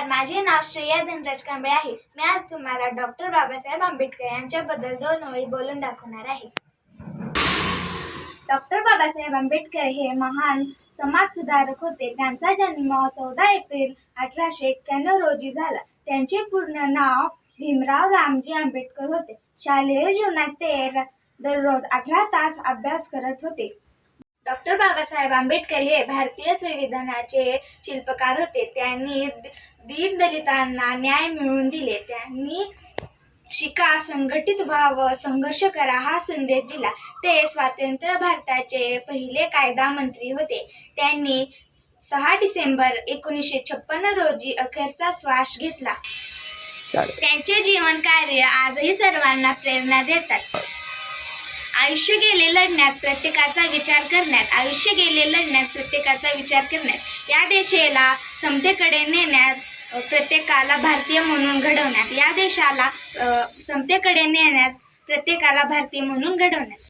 नमस्कार, माझे नाव श्रेया धनराज कांबळे आहे. मी आज तुम्हाला डॉक्टर बाबासाहेब आंबेडकर यांच्याबद्दल 2 ओळी बोलून दाखवणार आहे. डॉक्टर बाबासाहेब आंबेडकर हे महान समाजसुधारक होते. त्यांचा जन्म 14 एप्रिल 1891 रोजी झाला. त्यांचे पूर्ण नाव भीमराव रामजी आंबेडकर होते. शालेय जीवनात ते दररोज 18 तास अभ्यास करत होते. डॉक्टर बाबासाहेब आंबेडकर हे भारतीय संविधानाचे शिल्पकार होते. त्यांनी दीनदलितांना न्याय मिळवून दिले. त्यांनी शिका, संघटित व्हा व संघर्ष करा हा संदेश दिला. ते स्वतंत्र भारताचे पहिले कायदा मंत्री होते. त्यांनी 6 डिसेंबर 1956 रोजी अखेरचा श्वास घेतला. त्यांचे जीवन कार्य आजही सर्वांना प्रेरणा देतात. आयुष्य गेले लढण्यात, प्रत्येकाचा विचार करण्यात, या देशाला समतेकडे नेण्यात, प्रत्येकाला भारतीय म्हणून घडवण्यात,